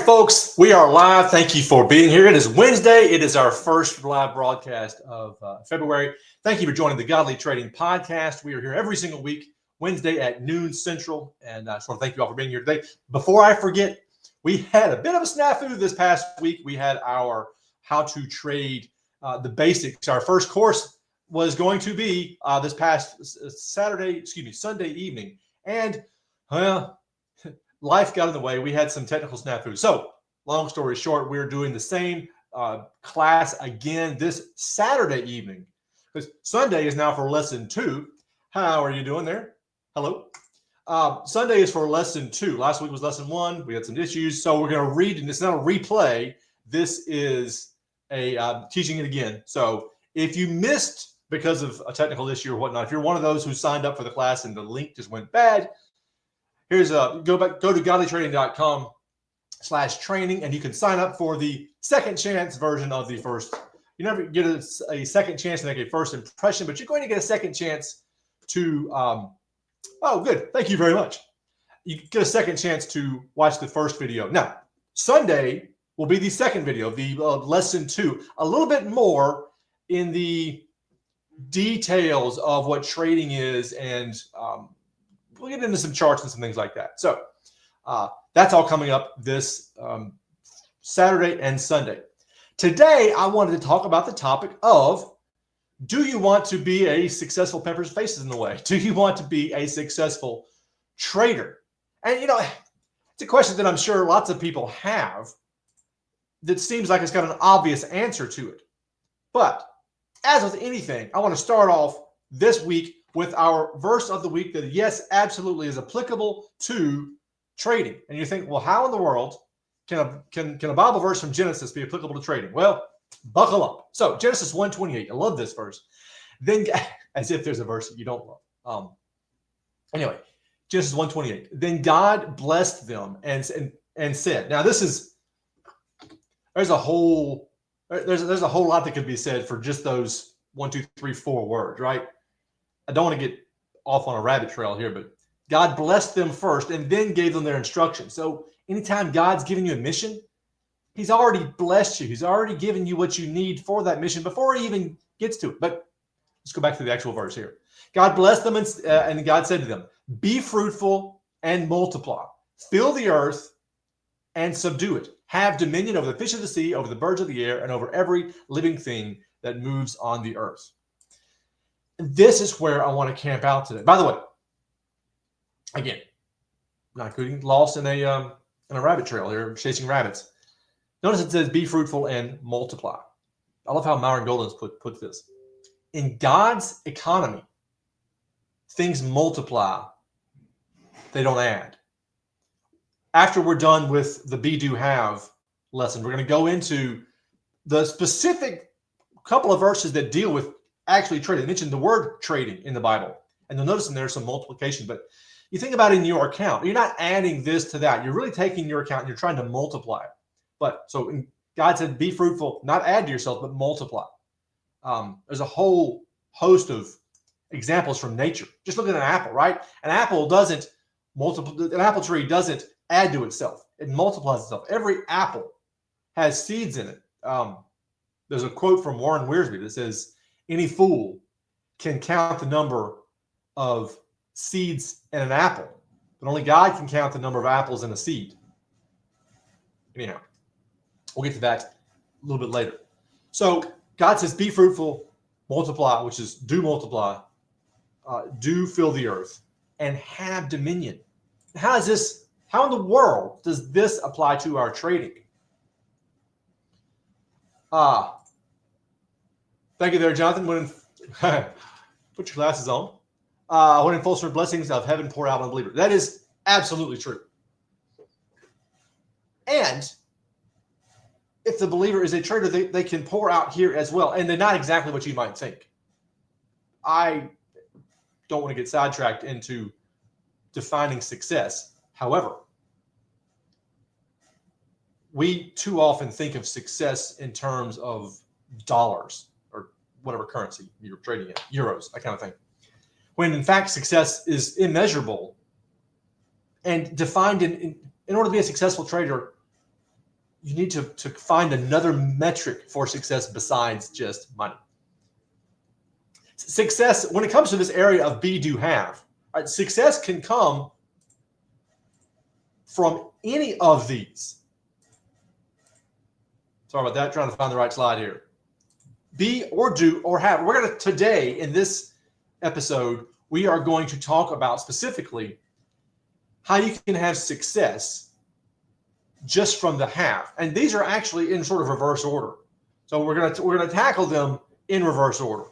Folks, we are live. Thank you for being here. It is Wednesday. It is our first live broadcast of February. Thank you for joining the Godly Trading Podcast. We are here every single week, Wednesday at noon Central. And I just want to thank you all for being here today. Before I forget, we had a bit of a snafu this past week. We had our How to Trade the Basics. Our first course was going to be this past Sunday evening. And, life got in the way. We had some technical snafus. So, long story short, we're doing the same class again this Saturday evening. Because Sunday is now for lesson 2. How are you doing there? Hello. Sunday is for lesson 2. Last week was lesson 1. We had some issues. So we're going to read, and it's not a replay. This is a teaching it again. So if you missed because of a technical issue or whatnot, if you're one of those who signed up for the class and the link just went bad, here's go to godlytrading.com/training, and you can sign up for the second chance version of the first. You never get a second chance to make a first impression, but you're going to get a second chance to, oh, good. Thank you very much. You get a second chance to watch the first video. Now, Sunday will be the second video, the lesson 2, a little bit more in the details of what trading is, and we'll get into some charts and some things like that. So that's all coming up this Saturday and Sunday. Today, I wanted to talk about the topic of, do you want to be a successful Peppers Faces in the Way? Do you want to be a successful trader? And, it's a question that I'm sure lots of people have that seems like it's got an obvious answer to it. But as with anything, I want to start off this week with our verse of the week that, yes, absolutely is applicable to trading. And you think, well, how in the world can a Bible verse from Genesis be applicable to trading? Well, buckle up. So Genesis 1:28. I love this verse. Then, as if there's a verse that you don't love. Anyway, Genesis 1:28. Then God blessed them and said. Now there's a whole lot that could be said for just those 1, 2, 3, 4 words, right? I don't want to get off on a rabbit trail here, but God blessed them first and then gave them their instructions. So anytime God's giving you a mission, he's already blessed you. He's already given you what you need for that mission before he even gets to it. But let's go back to the actual verse here. God blessed them, and God said to them, be fruitful and multiply. Fill the earth and subdue it. Have dominion over the fish of the sea, over the birds of the air, and over every living thing that moves on the earth. This is where I want to camp out today. By the way, again, not getting lost in a rabbit trail here, chasing rabbits. Notice it says, be fruitful and multiply. I love how Myron Golden's put this. In God's economy, things multiply, they don't add. After we're done with the be, do, have lesson, we're going to go into the specific couple of verses that deal with actually trading. I mentioned the word trading in the Bible, and you'll notice in there some multiplication, but you think about it in your account. You're not adding this to that. You're really taking your account and you're trying to multiply it. But so God said, be fruitful, not add to yourself, but multiply. There's a whole host of examples from nature. Just look at an apple, right? An apple doesn't multiply. An apple tree doesn't add to itself. It multiplies itself. Every apple has seeds in it. There's a quote from Warren Wiersbe that says, any fool can count the number of seeds in an apple, but only God can count the number of apples in a seed. Anyhow, we'll get to that a little bit later. So God says, be fruitful, multiply, which is do multiply, do fill the earth, and have dominion. How in the world does this apply to our trading? Thank you there, Jonathan. Put your glasses on. When in full sword blessings of heaven pour out on the believer. That is absolutely true. And if the believer is a trader, they can pour out here as well. And they're not exactly what you might think. I don't want to get sidetracked into defining success. However, we too often think of success in terms of dollars or whatever currency you're trading in, euros, that kind of thing. When in fact, success is immeasurable and defined in order to be a successful trader, you need to find another metric for success besides just money. Success, when it comes to this area of be, do, have, right, success can come from any of these. Sorry about that, trying to find the right slide here. Be or do or have. We're going to, today in this episode, we are going to talk about specifically how you can have success just from the have. And these are actually in sort of reverse order. So we're going to tackle them in reverse order.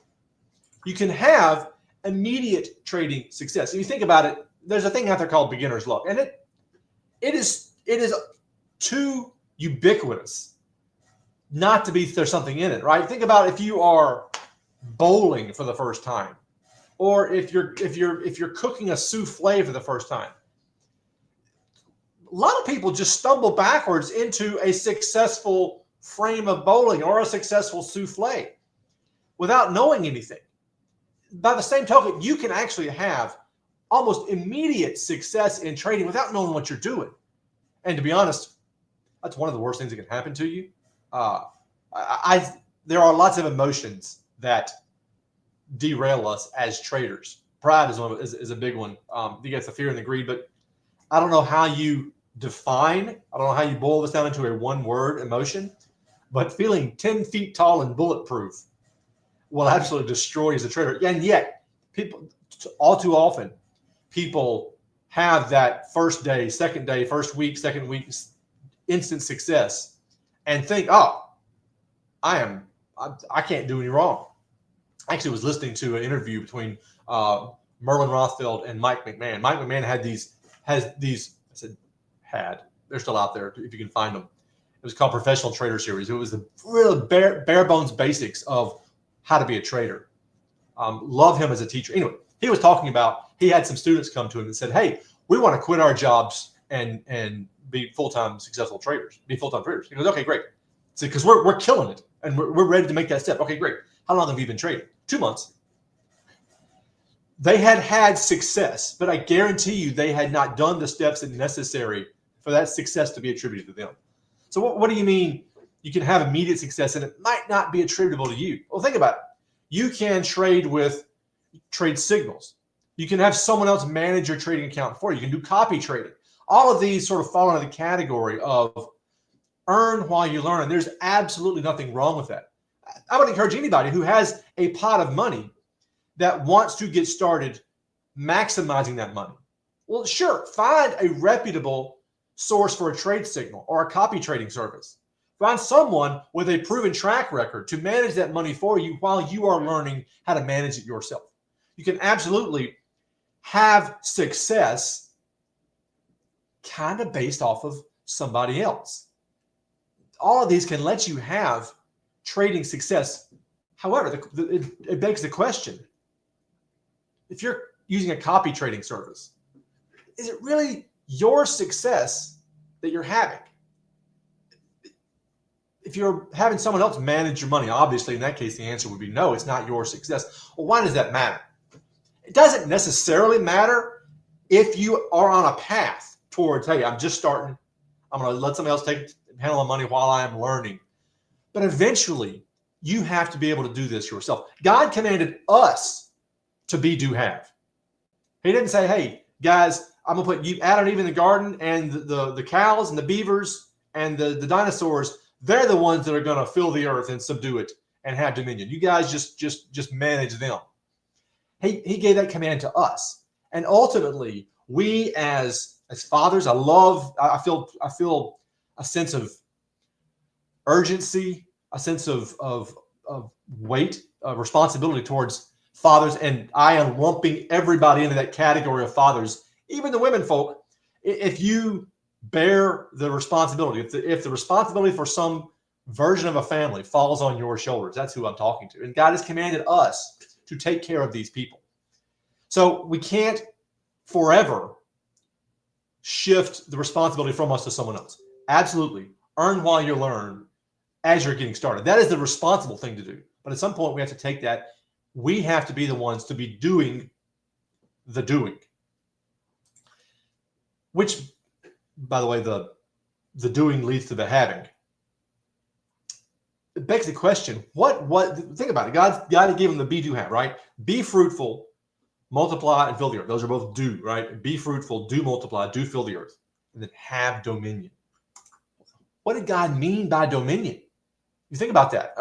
You can have immediate trading success. If you think about it, there's a thing out there called beginner's luck, and it is too ubiquitous not to be there's something in it, right? Think about if you are bowling for the first time, or if you're cooking a souffle for the first time. A lot of people just stumble backwards into a successful frame of bowling or a successful souffle without knowing anything. By the same token, you can actually have almost immediate success in trading without knowing what you're doing. And to be honest, that's one of the worst things that can happen to you. There are lots of emotions that derail us as traders. Pride is a big one. You get the fear and the greed, but I don't know how you I don't know how you boil this down into a one-word emotion, but feeling 10 feet tall and bulletproof will absolutely destroy you as a trader. And yet, people, all too often, people have that first day, second day, first week, second week, instant success and think, oh, I can't do any wrong. I actually was listening to an interview between Merlin Rothfeld and Mike McMahon. Mike McMahon they're still out there if you can find them. It was called Professional Trader Series. It was the real bare bones basics of how to be a trader. Love him as a teacher. Anyway, he was talking about, he had some students come to him and said, hey, we want to quit our jobs and be full-time successful traders, be full-time traders. He goes, okay, great. So, because we're killing it and we're ready to make that step. Okay, great. How long have you been trading? 2 months. They had success, but I guarantee you they had not done the steps necessary for that success to be attributed to them. So what do you mean you can have immediate success and it might not be attributable to you? Well, think about it. You can trade with trade signals. You can have someone else manage your trading account for you. You can do copy trading. All of these sort of fall into the category of earn while you learn. And there's absolutely nothing wrong with that. I would encourage anybody who has a pot of money that wants to get started maximizing that money. Well, sure, find a reputable source for a trade signal or a copy trading service. Find someone with a proven track record to manage that money for you while you are learning how to manage it yourself. You can absolutely have success kind of based off of somebody else. All of these can let you have trading success. However, it begs the question, if you're using a copy trading service, is it really your success that you're having? If you're having someone else manage your money, obviously in that case, the answer would be no, it's not your success. Well, why does that matter? It doesn't necessarily matter if you are on a path towards, hey, I'm just starting. I'm going to let somebody else handle my money while I am learning. But eventually, you have to be able to do this yourself. God commanded us to be, do, have. He didn't say, hey, guys, I'm going to put you, Adam and Eve in the garden, and the cows and the beavers and the dinosaurs, they're the ones that are going to fill the earth and subdue it and have dominion. You guys just manage them. He gave that command to us. And ultimately, we as fathers, I feel a sense of urgency, a sense of weight, of responsibility towards fathers, and I am lumping everybody into that category of fathers, even the women folk. If you bear the responsibility, if the responsibility for some version of a family falls on your shoulders, that's who I'm talking to. And God has commanded us to take care of these people. So we can't forever shift the responsibility from us to someone else. Absolutely. Earn while you learn as you're getting started. That is the responsible thing to do. But at some point, we have to take that. We have to be the ones to be doing the doing. Which, by the way, the doing leads to the having. it begs the question, what, think about it. God gave them the be, do, have, right? Be fruitful, multiply, and fill the earth. Those are both do, right? Be fruitful, do multiply, do fill the earth, and then have dominion. What did God mean by dominion? You think about that.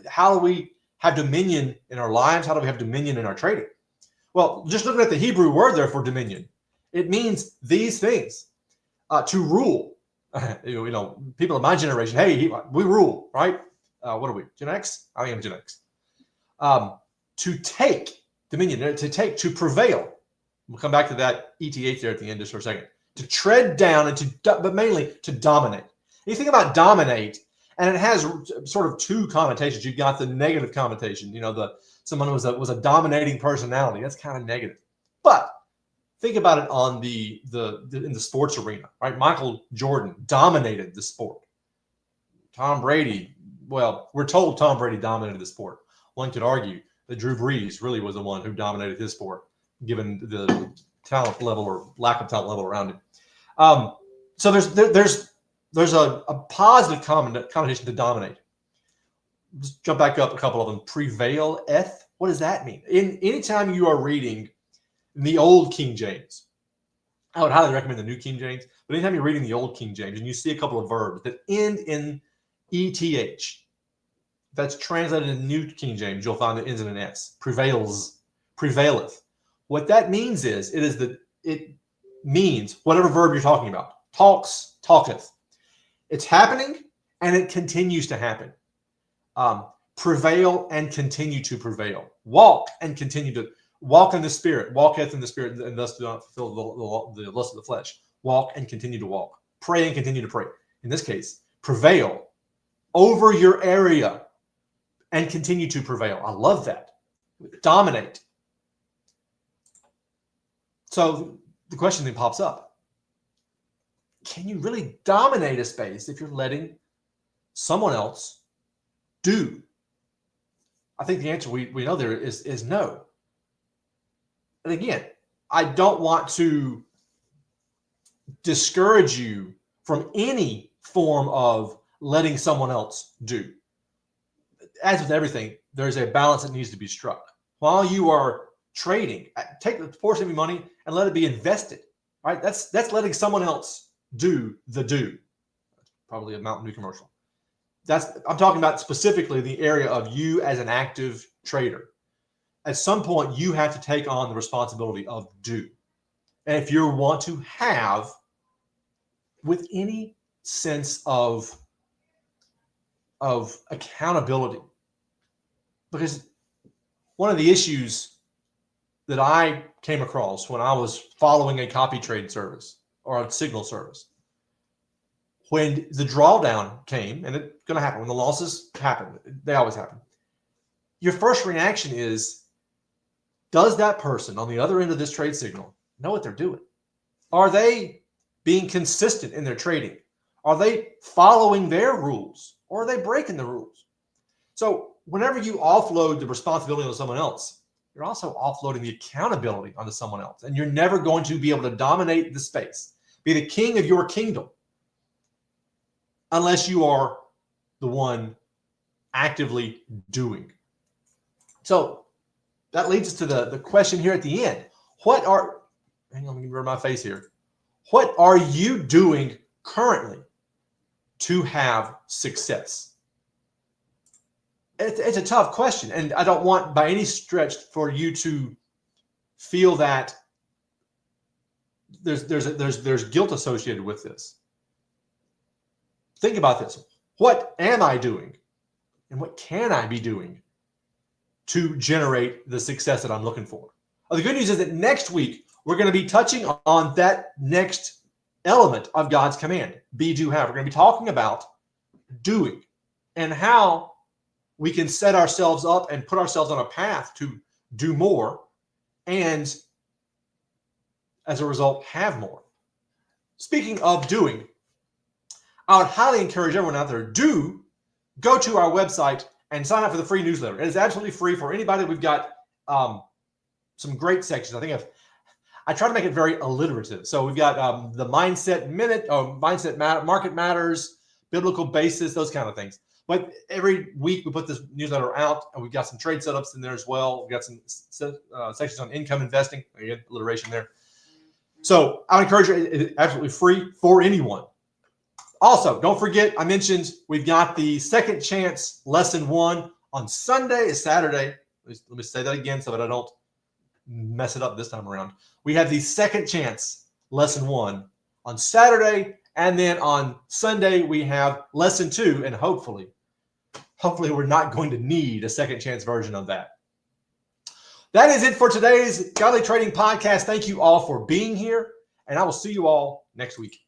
How do we have dominion in our lives? How do we have dominion in our trading? Well, just looking at the Hebrew word there for dominion, it means these things. To rule. People of my generation, hey, we rule, right? What are we, Gen X? I am Gen X. To take dominion, to prevail. We'll come back to that ETH there at the end just for a second. To tread down and but mainly to dominate. You think about dominate, and it has sort of two connotations. You've got the negative connotation, someone was a dominating personality. That's kind of negative. But think about it on in the sports arena, right? Michael Jordan dominated the sport. Tom Brady, well, we're told Tom Brady dominated the sport. One could argue that Drew Brees really was the one who dominated his sport, given the talent level or lack of talent level around him. So there's a positive connotation to dominate. Just jump back up a couple of them. Prevaileth. What does that mean? Anytime you are reading the old King James, I would highly recommend the New King James. But anytime you're reading the old King James and you see a couple of verbs that end in ETH, that's translated in New King James, you'll find it ends in an S. Prevails, prevaileth. What that means is it means whatever verb you're talking about. Talks, talketh. It's happening and it continues to happen. Prevail and continue to prevail. Walk and continue to walk in the Spirit. Walketh in the Spirit, and thus do not fulfill the lust of the flesh. Walk and continue to walk. Pray and continue to pray. In this case, prevail over your area and continue to prevail. I love that. Dominate. So the question then pops up. Can you really dominate a space if you're letting someone else do? I think the answer we know there is no. And again, I don't want to discourage you from any form of letting someone else do. As with everything, there's a balance that needs to be struck. While you are trading, take the portion of your money and let it be invested. Right? That's letting someone else do the do. That's probably a Mountain Dew commercial. I'm talking about specifically the area of you as an active trader. At some point, you have to take on the responsibility of do. And if you want to have, with any sense of accountability, because one of the issues that I came across when I was following a copy trade service or a signal service, when the drawdown came, and it's going to happen, when the losses happen, they always happen, your first reaction is, does that person on the other end of this trade signal know what they're doing? Are they being consistent in their trading? Are they following their rules, or are they breaking the rules? So whenever you offload the responsibility on someone else, you're also offloading the accountability onto someone else. And you're never going to be able to dominate the space, be the king of your kingdom, unless you are the one actively doing. So that leads us to the question here at the end. Hang on, let me burn my face here. What are you doing currently to have success? It's a tough question, and I don't want by any stretch for you to feel that there's guilt associated with this. Think about this. What am I doing, and what can I be doing to generate the success that I'm looking for? The good news is that next week we're going to be touching on that next element of God's command, be, do, have. We're going to be talking about doing and how we can set ourselves up and put ourselves on a path to do more and, as a result, have more. Speaking of doing, I would highly encourage everyone out there, go to our website and sign up for the free newsletter. It is absolutely free for anybody. We've got some great sections. I try to make it very alliterative. So we've got the Mindset Minute, Mindset Market Matters, Biblical Basis, those kind of things. But every week we put this newsletter out, and we've got some trade setups in there as well. We've got some sections on income investing. Again, alliteration there. So I would encourage you. It's absolutely free for anyone. Also, don't forget, I mentioned we've got the Second Chance Lesson 1 on Sunday. It's Saturday. Let me say that again so that I don't mess it up this time around. We have the Second Chance Lesson 1 on Saturday, and then on Sunday we have Lesson 2, and hopefully we're not going to need a second chance version of that. That is it for today's Godly Trading Podcast. Thank you all for being here, and I will see you all next week.